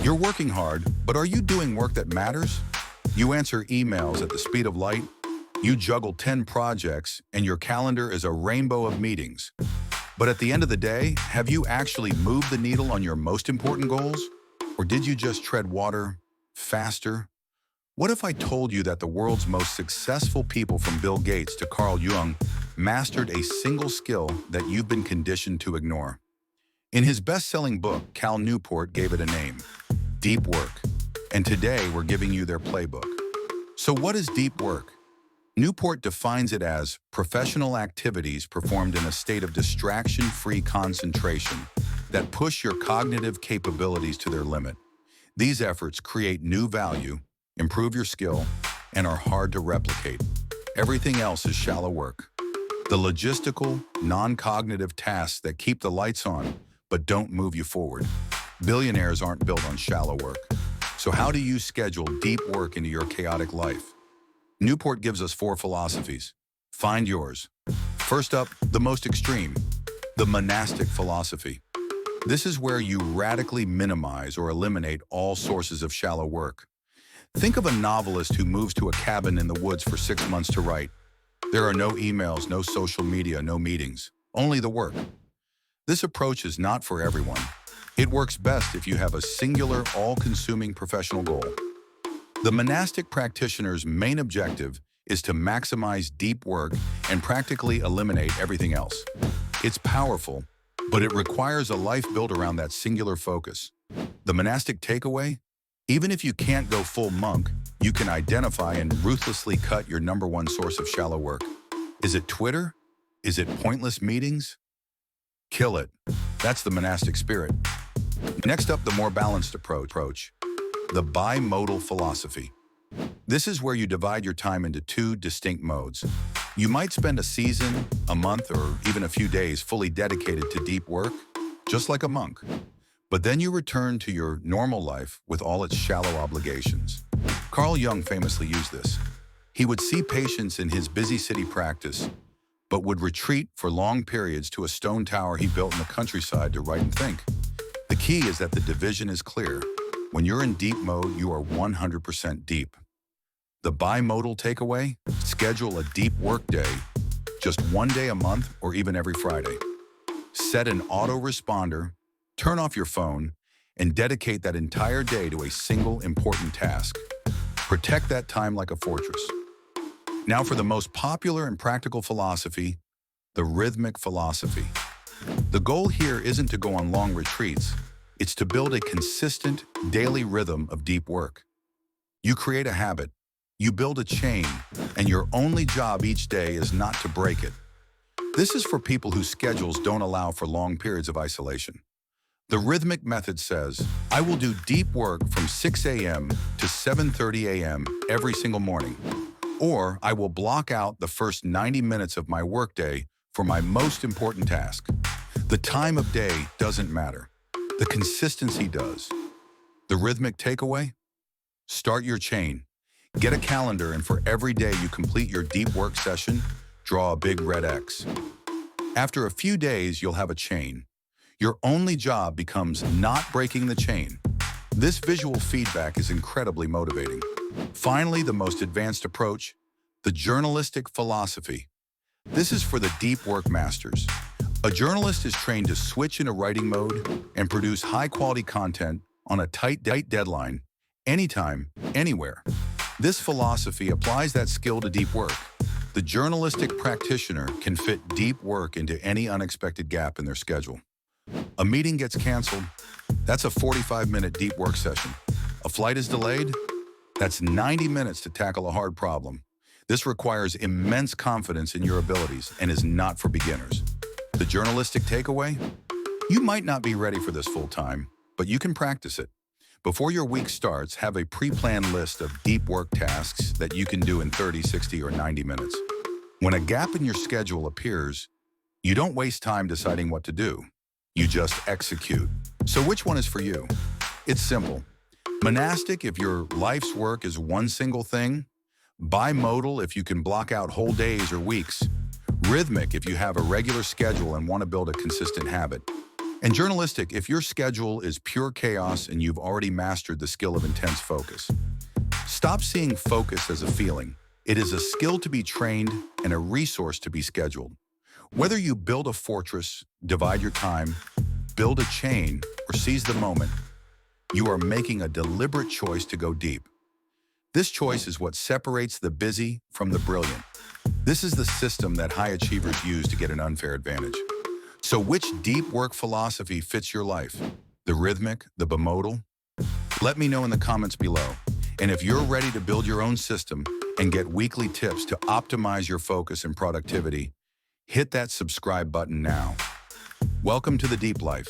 You're working hard, but are you doing work that matters? You answer emails at the speed of light, you juggle 10 projects, and your calendar is a rainbow of meetings. But at the end of the day, have you actually moved the needle on your most important goals? Or did you just tread water faster? What if I told you that the world's most successful people, from Bill Gates to Carl Jung, mastered a single skill that you've been conditioned to ignore? In his best-selling book, Cal Newport gave it a name: Deep Work. And today we're giving you their playbook. So what is deep work? Newport defines it as professional activities performed in a state of distraction-free concentration that push your cognitive capabilities to their limit. These efforts create new value, improve your skill, and are hard to replicate. Everything else is shallow work. The logistical, non-cognitive tasks that keep the lights on but don't move you forward. Billionaires aren't built on shallow work. So how do you schedule deep work into your chaotic life? Newport gives us 4 philosophies. Find yours. First up, the most extreme, the monastic philosophy. This is where you radically minimize or eliminate all sources of shallow work. Think of a novelist who moves to a cabin in the woods for 6 months to write. There are no emails, no social media, no meetings, only the work. This approach is not for everyone. It works best if you have a singular, all-consuming professional goal. The monastic practitioner's main objective is to maximize deep work and practically eliminate everything else. It's powerful, but it requires a life built around that singular focus. The monastic takeaway? Even if you can't go full monk, you can identify and ruthlessly cut your #1 source of shallow work. Is it Twitter? Is it pointless meetings? Kill it. That's the monastic spirit. Next up, the more balanced approach. The bimodal philosophy. This is where you divide your time into 2 distinct modes. You might spend a season, a month, or even a few days fully dedicated to deep work, just like a monk. But then you return to your normal life with all its shallow obligations. Carl Jung famously used this. He would see patients in his busy city practice, but would retreat for long periods to a stone tower he built in the countryside to write and think. The key is that the division is clear. When you're in deep mode, you are 100% deep. The bimodal takeaway? Schedule a deep work day, just 1 day a month or even every Friday. Set an autoresponder, turn off your phone, and dedicate that entire day to a single important task. Protect that time like a fortress. Now for the most popular and practical philosophy, the rhythmic philosophy. The goal here isn't to go on long retreats. It's to build a consistent, daily rhythm of deep work. You create a habit, you build a chain, and your only job each day is not to break it. This is for people whose schedules don't allow for long periods of isolation. The rhythmic method says, I will do deep work from 6 a.m. to 7:30 a.m. every single morning. Or I will block out the first 90 minutes of my workday for my most important task. The time of day doesn't matter. The consistency does. The rhythmic takeaway? Start your chain. Get a calendar, and for every day you complete your deep work session, draw a big red X. After a few days, you'll have a chain. Your only job becomes not breaking the chain. This visual feedback is incredibly motivating. Finally, the most advanced approach, the journalistic philosophy. This is for the deep work masters. A journalist is trained to switch into writing mode and produce high-quality content on a tight deadline, anytime, anywhere. This philosophy applies that skill to deep work. The journalistic practitioner can fit deep work into any unexpected gap in their schedule. A meeting gets canceled, that's a 45-minute deep work session. A flight is delayed, that's 90 minutes to tackle a hard problem. This requires immense confidence in your abilities and is not for beginners. The journalistic takeaway? You might not be ready for this full time, but you can practice it. Before your week starts, have a pre-planned list of deep work tasks that you can do in 30, 60, or 90 minutes. When a gap in your schedule appears, you don't waste time deciding what to do. You just execute. So which one is for you? It's simple. Monastic if your life's work is one single thing. Bimodal if you can block out whole days or weeks. Rhythmic if you have a regular schedule and want to build a consistent habit. And journalistic, if your schedule is pure chaos and you've already mastered the skill of intense focus. Stop seeing focus as a feeling. It is a skill to be trained and a resource to be scheduled. Whether you build a fortress, divide your time, build a chain, or seize the moment, you are making a deliberate choice to go deep. This choice is what separates the busy from the brilliant. This is the system that high achievers use to get an unfair advantage. So which deep work philosophy fits your life? The rhythmic, the bimodal? Let me know in the comments below. And if you're ready to build your own system and get weekly tips to optimize your focus and productivity, hit that subscribe button now. Welcome to the Deep Life.